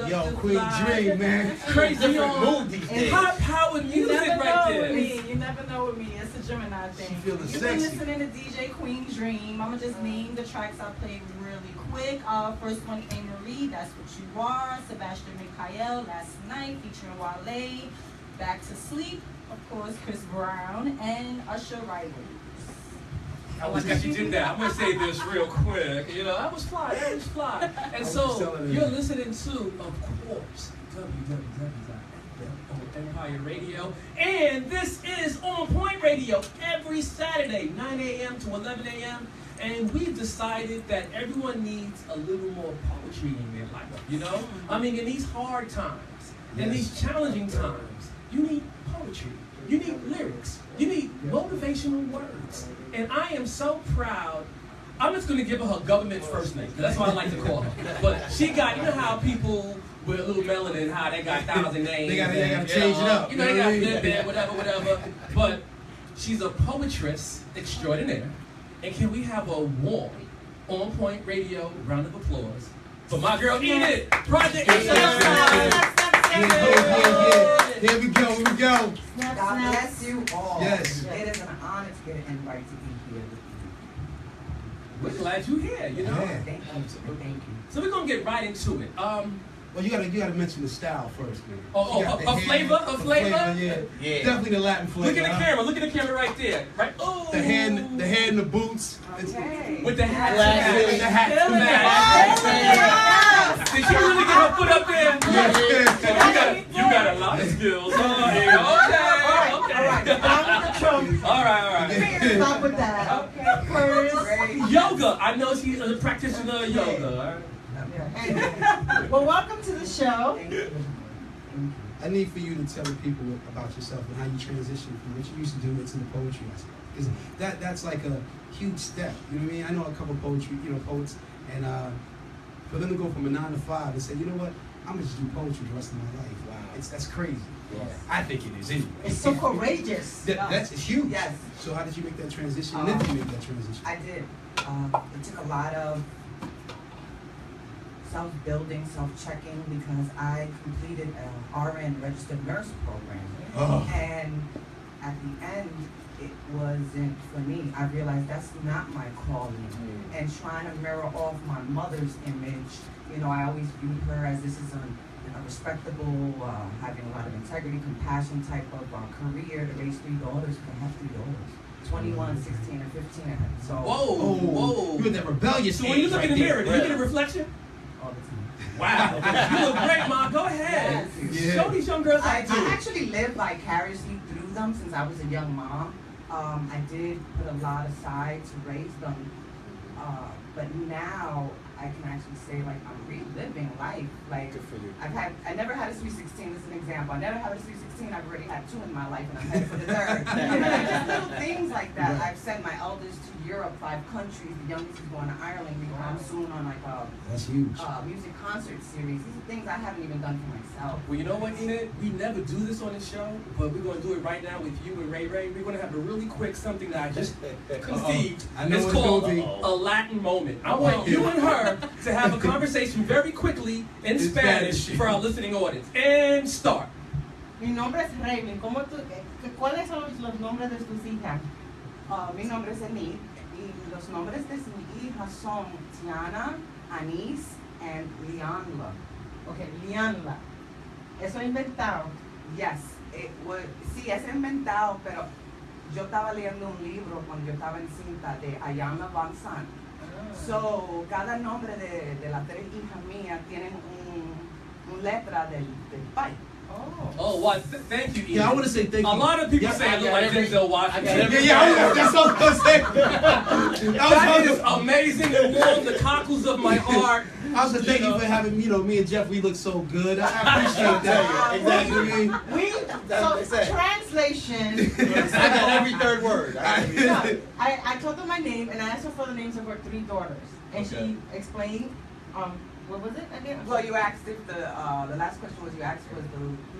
Yo, Queen Dream, man. Crazy on high-powered music right there. You never know with me. It's a Gemini thing. She feeling You've sexy. been listening to DJ Queen Dream. I'ma just name the tracks I played really quick. First one, A. Marie, That's What You Are. Sebastian Michael, Last Night, featuring Wale. Back to Sleep, of course, Chris Brown, and Usher Raybblin. I was glad you did that. I'm gonna say this real quick. You know, that was fly. And so you're listening to, of course, Empire Radio, and this is OnPoint Radio every Saturday, 9 a.m. to 11 a.m. And we've decided that everyone needs a little more poetry in their life. You know, I mean, in these hard times, in these challenging times, you need poetry. You need lyrics. You need motivational words. And I am so proud. I'm just going to give her her government first name, because that's what I like to call her. But she got, you know how people with a little melanin, how they got 1,000 names. They got to change it up. You know, they got to live there, whatever. But she's a poetress extraordinaire. And can we have a warm OnPoint Radio round of applause for my girl Enid, Project Yeah. Here we go. God bless you all. Yes. It is an honor to get an invite to be here with you. We're glad you're here, you know? Yeah. Thank you. So we're going to get right into it. Well, you gotta mention the style first, man. A flavor? Yeah. Definitely the Latin flavor. Look at the camera right there. Right? Oh. The hair and the boots. Okay. With the hat. Glasses. Did she really get her foot up there? You got a lot of skills. Okay. All right. Stop with that. Okay. First. Yoga. I know she's a practitioner of yoga. Well, welcome to the show. I need for you to tell the people about yourself and how you transitioned from what you used to do into the poetry aspect. Because that's like a huge step. You know what I mean? I know a couple of poets, and for them to go from a 9 to 5 and say, you know what, I'm gonna just do poetry the rest of my life. Wow, that's crazy. Yes. I think it is anyway. It's so courageous. That's huge. Yes. So how did you make that transition? When did you make that transition? I did. It took a lot of self-building, self-checking, because I completed an RN registered nurse program. Oh. And at the end, it wasn't for me. I realized that's not my calling. And trying to mirror off my mother's image, you know, I always viewed her as this is a respectable, having a lot of integrity, compassion type of career to raise 3 daughters. I have 3 daughters. 21, 16, and 15. So, Whoa. You were that rebellious. So when you look in the mirror, do you get a reflection? all the time. Wow. You look great, Mom. Go ahead. Yes. Show these young girls how I to do it. actually lived vicariously through them since I was a young mom. I did put a lot aside to raise them. But now I can actually say, like, I'm reliving life. Like, Good for you. I never had a sweet 16 as an example. I never had a sweet 16. I've already had 2 in my life, and I'm headed for the 3rd. You know, just little things like that. Right. I've sent my eldest to Europe, 5 countries. The youngest is going to Ireland. We go soon on like a That's huge. music concert series. These are things I haven't even done for myself. Well, you know what, Enid? We never do this on the show, but we're going to do it right now with you and Ray. We're going to have a really quick something that I just conceived. I know it's it's called gonna be. a Latin moment. I want you and her to have a conversation very quickly in Spanish for our listening audience. And start. Mi nombre es Raybblin. ¿Cuáles son los nombres de tus hijas? Mi nombre es Enid, y los nombres de mis hijas son Tiana, Anís, and Lianla. Okay, Lianla. ¿Eso inventado? Yes, it was, sí, es inventado, pero yo estaba leyendo un libro cuando yo estaba en cinta de Ayana Van Sant. So, cada nombre de las 3 hijas mías tienen un letra del país. Oh, well, thank you, Enid. Yeah, I want to say thank you. A lot of people say I look like Denzel Washington. That's what I was going to say. That is amazing and warmed the cockles of my heart. I was going to thank you for having, me and Jeff, we look so good. I appreciate that. Exactly. So, translation. I got every 3rd word. I told her my name and I asked her for the names of her 3 daughters. And she explained What was it again? Well, you asked if the last question was the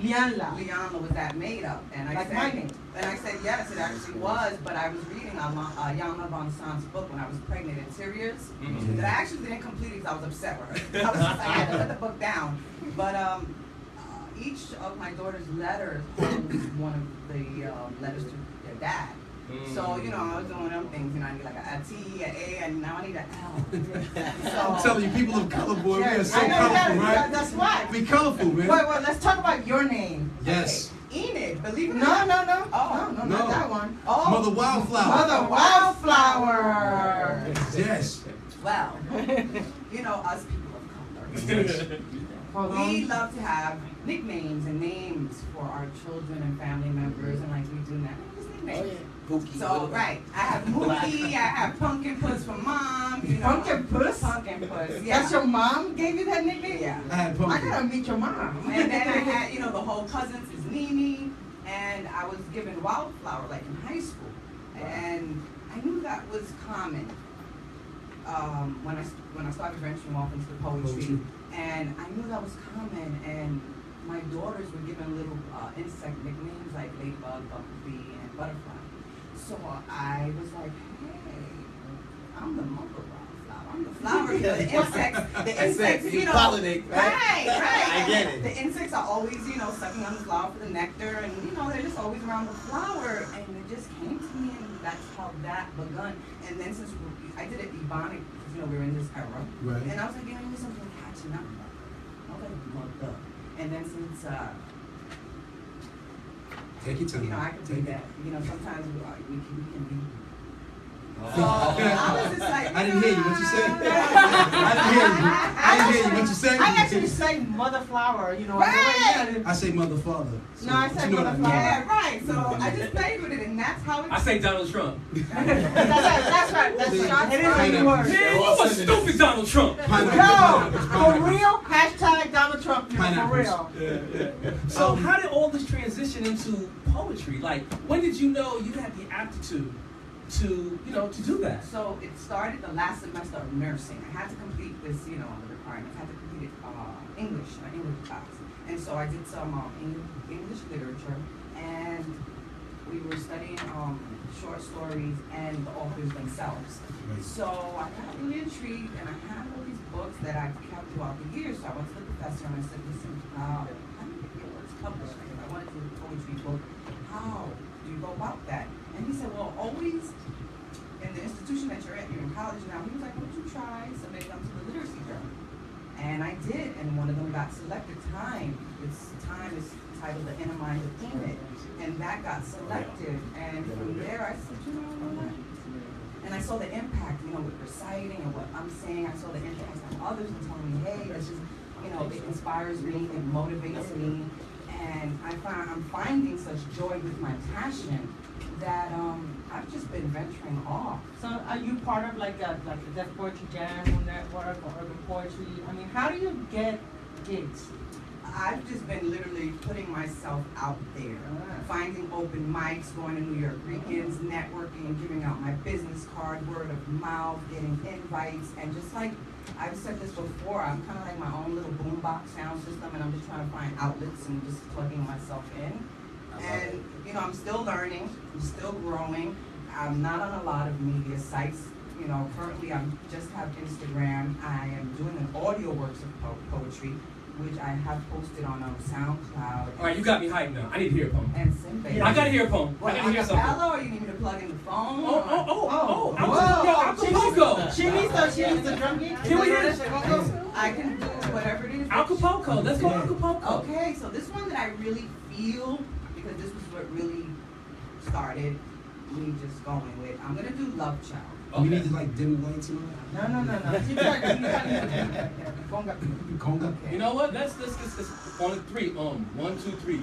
Lianla. was that made up? And I Like said, my name. And I said yes, it actually was. But I was reading Yana Von Sant's book when I was pregnant in Syria's. That I actually didn't complete it because I was upset with her. I had to let the book down. But each of my daughter's letters holds one of the letters to their dad. So, I was doing them things, I need like a T, a A, and now I need an L. So, I'm telling you, people of color, boy, we are so I know, colorful, right? That's right. Be colorful, man. Wait, let's talk about your name. Yes. Okay. Enid, believe it or No. not. Oh, no, No. not that one. Mother Wildflower. MuthaWildFlower. Yes. Well, us people of color. We love to have nicknames and names for our children and family members, and like we do now. Just nicknames. So, right, I have Mookie, I have Pumpkin Puss for mom. Pumpkin Puss? Pumpkin Puss, yeah. That's your mom gave you that nickname? Yeah. I had I pumpkin. gotta meet your mom. And then I had, the whole cousins is Nene, and I was given Wildflower like in high school, and I knew that was common when I started venturing off into the poetry, and I knew that was common, and my daughters were given little insect nicknames like ladybug, bumblebee, and butterfly. So I was like, hey, I'm the mother wildflower. I'm the flower. The insects, you pollinate, right? I get it. The insects are always, sucking on the flower for the nectar, and they're just always around the flower. And it just came to me, and that's how that begun. And then since I did it ebonic, because we're in this era, Right. and I was like, I need something catchy, not okay, mother. And then since Take your time. I can do that. Sometimes we can be. Oh. So I was just like, I didn't hear you. What you said? I didn't hear you. What you said? I actually say Mother Flower, Right. I say mother, father. So, No, I but say you know what mother, mean. Yeah, right. So I just played with it, and that's how it. I say Donald Trump. That's right. That's right. It is a Pineapple. word. Man, you a stupid Donald Trump. Pineapple. For real, hashtag Donald Trump, for Pineapples. real. So how did all this transition into poetry? Like, when did you know you had the aptitude to do that? So it started the last semester of nursing. I had to complete this, the requirements. I had to complete English class. And so I did some English literature, and we were studying short stories and the authors themselves. Right. So I got really intrigued, and I had all these books that I kept throughout the year. So I went to the professor and I said, listen, how do you get what's published? Because I wanted to do a poetry book. How do you go about that? And he said, well, always in the institution that you're in college now, he was like, would you try submitting them to the literacy journal? And I did, and one of them got selected. Time is titled The Inner Mind of Enid, and that got selected. And from there, I said, what? And I saw the impact, with reciting and what I'm saying. I saw the impact on others and telling me, hey, this is, it inspires me, it motivates me, and I'm finding such joy with my passion that I've just been venturing off. So are you part of like the Deaf Poetry Jam Network or Urban Poetry? I mean, how do you get gigs? I've just been literally putting myself out there, finding open mics, going to New York weekends, networking, giving out my business card, word of mouth, getting invites, and just like I've said this before, I'm kind of like my own little boombox sound system, and I'm just trying to find outlets and just plugging myself in. And I'm still learning, I'm still growing. I'm not on a lot of media sites. Currently I just have Instagram. I am doing an audio works of poetry, which I have posted on SoundCloud. All right, you got me hyped now. I need to hear a poem. And Simba. I gotta hear a poem. What, I gotta hear something. F.L.O, or you need me to plug in the phone? Acapulco. She needs the drum beat. Can we hear this? I can do whatever it is. Acapulco. Let's go Acapulco. Okay, so this one that I really feel, because this was what really started me just going with. I'm gonna do Love Child. Okay. We need to dim the lights and all that. No. Conga. You know what? Let's on the three. 1, 2, 3.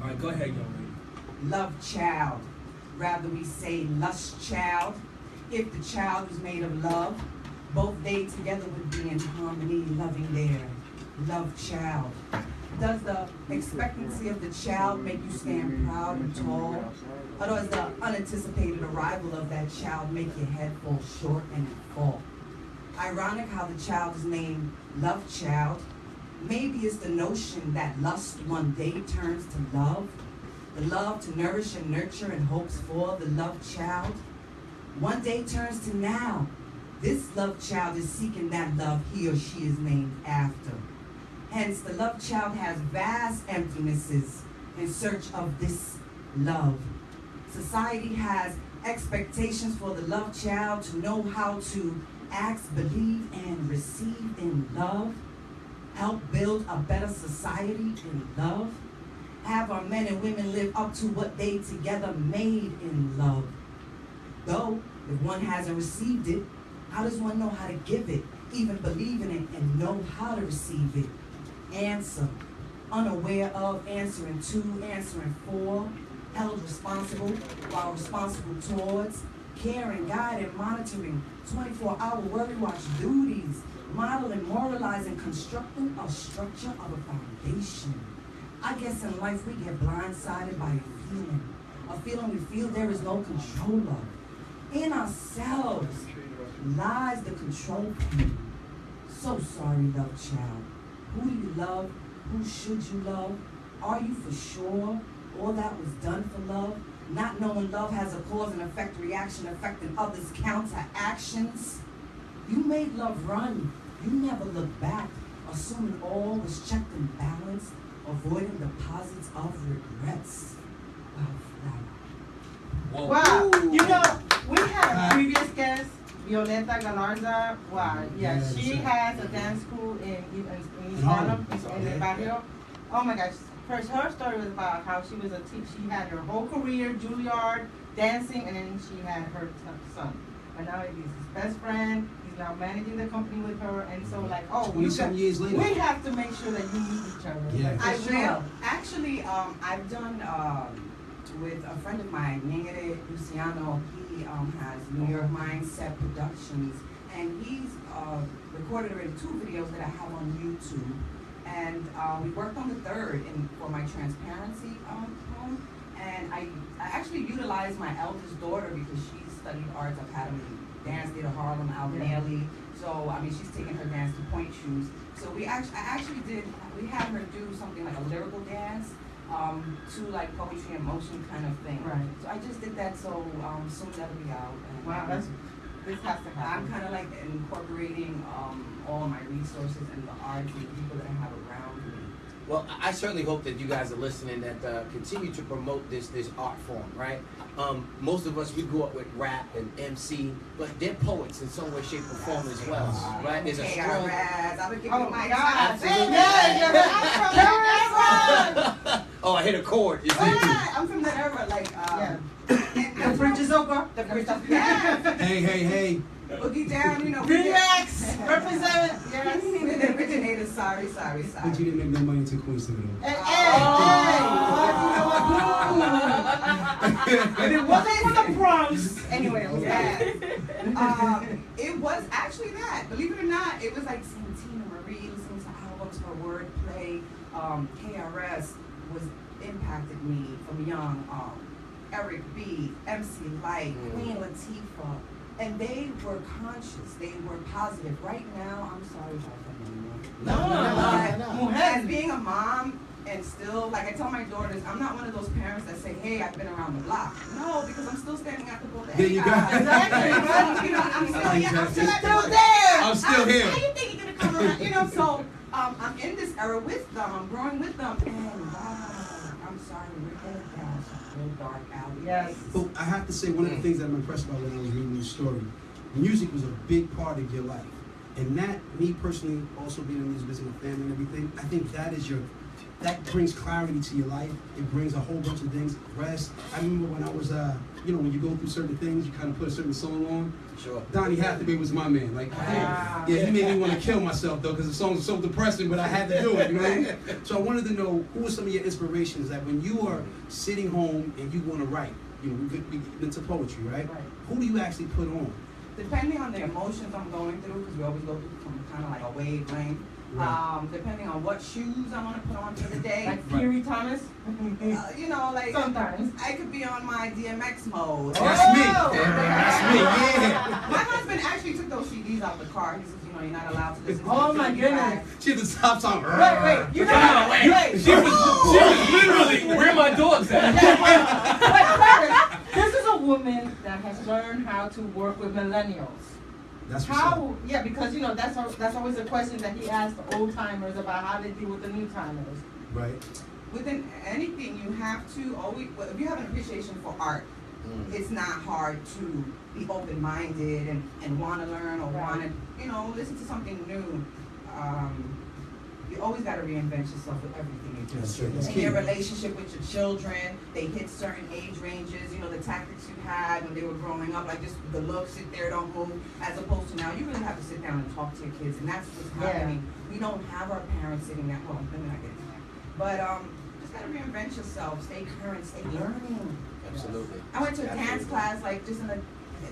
All right, go ahead, young lady. Love child, rather we say lust child. If the child was made of love, both they together would be in harmony, loving their love child. Does the expectancy of the child make you stand proud and tall? Or does the unanticipated arrival of that child make your head fall short and fall? Ironic how the child is named Love Child. Maybe it's the notion that lust one day turns to love. The love to nourish and nurture and hopes for the love child. One day turns to now. This love child is seeking that love he or she is named after. Hence, the love child has vast emptinesses in search of this love. Society has expectations for the love child to know how to ask, believe, and receive in love. Help build a better society in love. Have our men and women live up to what they together made in love. Though, if one hasn't received it, how does one know how to give it, even believe in it, and know how to receive it? Answer. Unaware of, answering to, answering for, held responsible while responsible towards, caring, guiding, monitoring, 24-hour worry watch duties, modeling, moralizing, constructing a structure of a foundation. I guess in life we get blindsided by a feeling we feel there is no control of. In ourselves lies the control pain. So sorry, love child. Who do you love? Who should you love? Are you for sure all that was done for love? Not knowing love has a cause and effect reaction affecting others' counteractions. You made love run. You never looked back, assuming all was checked and balanced, avoiding deposits of regrets. Whoa. Wow, you know, we had a previous guest, Violeta Galarza. Wow, yeah, Yes, she yes. has a dance school in East Harlem, in the barrio. Oh my gosh, first her story was about how she was she had her whole career, Juilliard, dancing, and then she had her son. And now he's his best friend. He's now managing the company with her, and so like, oh, 27 years later. we have to make sure that you meet each other. Yeah. Like, I for sure. will. Actually, I've done with a friend of mine, Ningere Luciano. He has New York Mindset Productions, and he's recorded already 2 videos that I have on YouTube. And we worked on the 3rd for my transparency poem. And I actually utilized my eldest daughter because she studied arts. I've had them in dance theater, Harlem, Albanelli. So I mean, she's taking her dance to point shoes. So we had her do something like a lyrical dance to like poetry and motion kind of thing. Right. So I just did that. So soon that'll be out. And, Wow, this has to happen. I'm kind of like incorporating all my resources and the arts and the people that I have around me. Well, I certainly hope that you guys are listening that continue to promote this art form, right? Most of us, we grew up with rap and MC, but they're poets in some way, shape, or form as well, right? There's a strong... I've been giving Oh you my my God! Absolutely. Yeah, Oh, I hit a chord. You see? I'm from that era, like, the bridge is over. The bridge is yeah. Hey. Boogie down, you know. Relax, represent. Yes. We're the originators, sorry. But you didn't make no money until Queens took it over. And it wasn't for the Bronx. Anyway, it was bad. It was actually that. Believe it or not, it was like seeing Tina Marie, listening to albums, her wordplay. KRS was impacted me from young. Eric B, MC Light, Queen Latifah. And they were conscious. They were positive. Right now, I'm sorry if I offend anyone. No. As being a mom and still, like I tell my daughters, I'm not one of those parents that say, hey, I've been around the block. No, because I'm still standing at the bodega. There you go. Exactly. You know, I'm still there. I'm still here. How you think you're going to come around? You know, so I'm in this era with them. I'm growing with them. And wow, I'm sorry, we're headed down some real dark alley. Yes. But I have to say, one of the things that I'm impressed about when I was reading your story, music was a big part of your life. And that, me personally, also being in music business, family and everything, I think that brings clarity to your life. It brings a whole bunch of things. Rest. I remember when I was, when you go through certain things, you kind of put a certain song on. Sure. Donnie Hathaway was my man. Like, Wow. yeah, he made me want to kill myself though, because the songs are so depressing, but I had to do it. You know what I mean? So I wanted to know who were some of your inspirations that when you are sitting home and you want to write, we get into poetry, right? Who do you actually put on? Depending on the emotions I'm going through, because we always go through some kind of like a wavelength. Right. Depending on what shoes I want to put on for the day. Like Fury Thomas? You know, like Sometimes. I could be on my DMX mode. That's me. Oh! That's me. Yeah. My husband actually took those CDs out the car. He says, you know, you're not allowed to listen to Oh the my CD goodness. back. She had the stop song. Wait, you know, No, wait. She was literally, where my dogs at? This is a woman that has learned how to work with millennials. That's what's up. How? Yeah, because you know that's always a question that he asks the old timers about how they deal with the new timers. Right. Within anything, you have to always, well, if you have an appreciation for art, it's not hard to be open-minded and want to learn or want to, you know, listen to something new. You always got to reinvent yourself with everything you do. That's true. That's In key. your relationship with your children, they hit certain age ranges, you know, the tactics you had when they were growing up, like just the look, sit there, don't move, as opposed to now, you really have to sit down and talk to your kids, and that's what's happening. We don't have our parents sitting at home, let me not get into that. But just got to reinvent yourself, stay current, stay learning. Absolutely. I went to a dance class, like just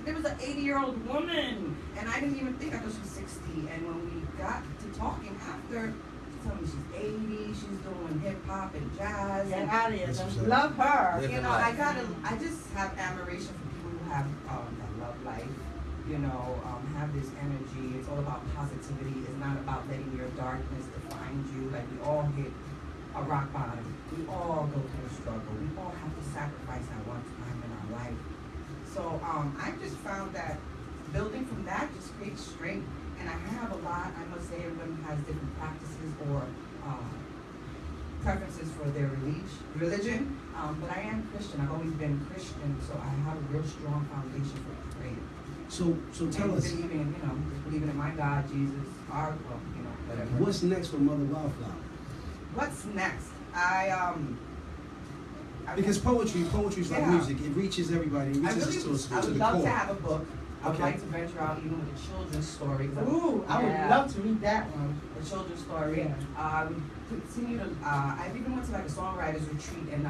there was an 80-year-old woman, and I didn't even think, I thought she was 60, and when we got to talking after, she told me she's 80, she's doing hip hop and jazz. Get And, out of here. That's what's Don't up. love her. Living you know, life. I just have admiration for people who have that love life, you know, have this energy. It's all about positivity. It's not about letting your darkness define you. Like we all hit a rock bottom. We all go through a struggle. We all have to sacrifice at one time in our life. So I just found that building from that just creates strength. And I have a lot, I must say, everyone has different practices or preferences for their religion. But I am Christian. I've always been Christian, so I have a real strong foundation for prayer. So tell us, Believing, you know, believing in my God, Jesus, our, well, you know, whatever. what's next for MuthaWildFlower? What's next? Because poetry's like Yeah. music. It reaches everybody. It I reaches really, us I to would the love core. to have a book. I would Okay. like to venture out even with a children's story. 'Cause Ooh, I would Yeah. love to read that one. A children's story. Yeah. Continue to. I've even went to like a songwriters retreat in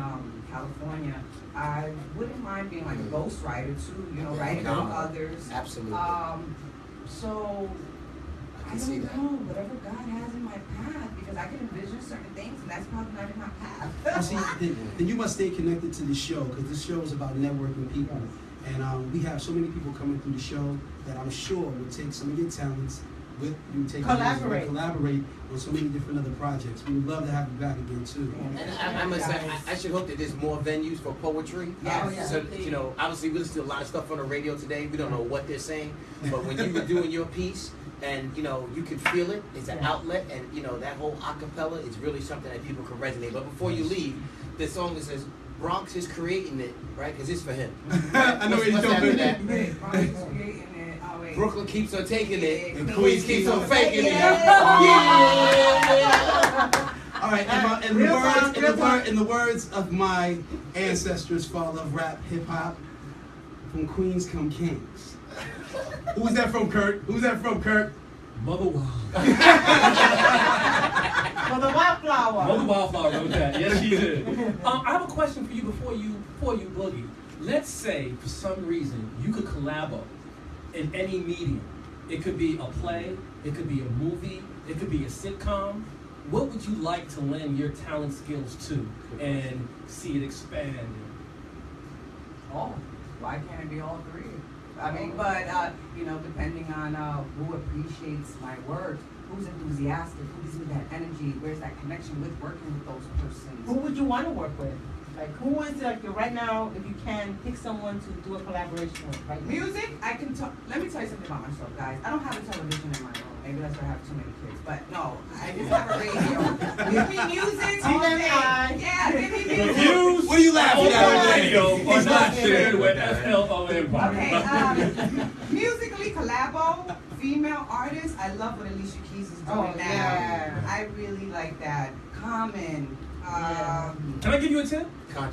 California. I wouldn't mind being like a ghostwriter too. You know, writing for others. Absolutely. So I can see don't that. know whatever God has in my path because I can envision certain things and that's probably not in my path. Well, see, then you must stay connected to this show because this show is about networking people. And we have so many people coming through the show that I'm sure will take some of your talents with you, collaborate on so many different other projects. We would love to have you back again too. And I must say, I should hope that there's more venues for poetry. Yes. So, you know, obviously we listen to a lot of stuff on the radio today. We don't know what they're saying. But when you were doing your piece and, you know, you could feel it, it's an outlet. And, you know, that whole acapella is really something that people can resonate. But before you leave, the song that says, Bronx is creating it, right? Because it's for him. I know What's where you're after going. that? Wait, Ronnie's creating it. Oh, wait. Brooklyn keeps on taking it, And Queens keeps on faking it. Yeah. All right, in the words of my ancestors, father of rap, hip hop, from Queens come kings. Who's that from, Kurt? Who's that from, Kurt? MuthaWild. MuthaWildFlower. MuthaWildFlower wrote that. Yes, she did. I have a question for you before you boogie. Let's say for some reason you could collabo in any medium. It could be a play, it could be a movie, it could be a sitcom. What would you like to lend your talent skills to and see it expand? Oh, why can't it be all three? I mean, but, you know, depending on who appreciates my work, who's enthusiastic, who gives me that energy, where's that connection with working with those persons. Who would you want to work with? Like, who is like right now? If you can pick someone to do a collaboration with, right? now? Music, I can talk. Let me tell you something about myself, guys. I don't have a television in my room. Maybe that's why I have too many kids. But no, I just have a radio. Give me music all day. Yeah, give me music. Reviews What are you laughing on at? radio are not shared with F.L.O. Empire. Okay, musically collabo, female artists. I love what Alicia Keys is doing now. Yeah. I really like that. Common. Can I give you a tip?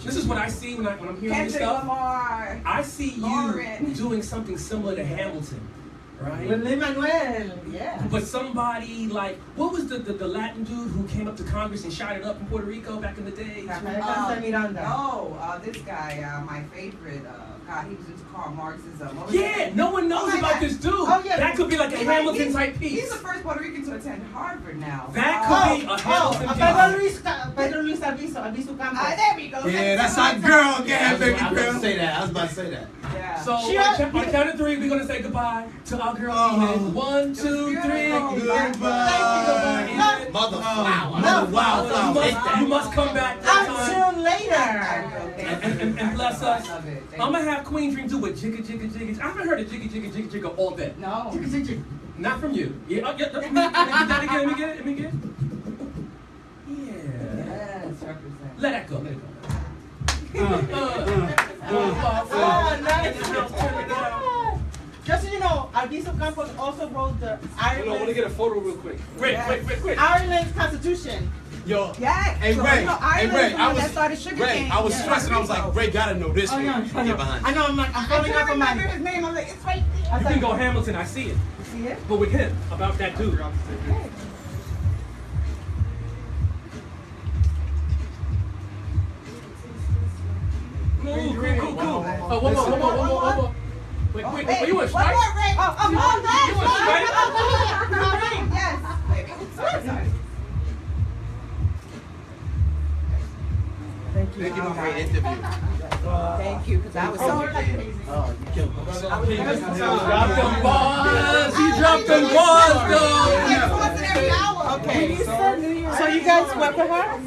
This is what I see when I'm hearing this Kendrick stuff. Lamar. I see you Lauren. doing something similar to Hamilton. right? With Lin-Manuel, yeah. But somebody like, what was the Latin dude who came up to Congress and shot it up in Puerto Rico back in the day? Rafael Miranda. No, this guy, my favorite, God, he was into Karl Marxism. What was Yeah, that? no one knows Oh my about God. this dude. Oh, yeah. That could be like a Hamilton type piece. He's the first Puerto Rican to attend Harvard now. That could be a Hamilton piece. Pedro Luis Albizu Campos. There we go. Yeah, that's our girl again, baby I was about girl. to say that. I was about to say that. Yeah. So on count of three, we're gonna say goodbye to our girl. Amos. 1, 2, 3. Goodbye. MuthaWildFlower. You must come back next time. Until later. And bless us. I love it. Thank I'm you. gonna have Queen Dream do a jigga jigga jigga. I haven't heard a jigga jigga jigga jigga all day. No. Not from you. Yeah, yeah. Let me get it. Let me get it. Yeah. Yes, represent. Let that go. Let it go. Just so you know, Albizu Campos also wrote the I want to Ireland, get a photo real quick. Quick. Ireland's Constitution. Yo, Yeah. hey so, Ray, you know, hey Ireland Ray, is the I one was that started sugar Ray, cane. I was Yeah. stressing. I was like, Ray gotta know this one. I know, I'm following up on remember mine. his name. I'm like, it's right there. You can go Hamilton. I see it. See it? But with him, about that dude. Cool. One more. Wait, you want One strike? more, Ray. You want strike? Yes, baby. Sorry. Thank you for a great interview. Thank you, because I was so crazy. Oh, you killed me. Drop them bars. He dropped them bars, though. Every hour. Okay, so you guys work with her?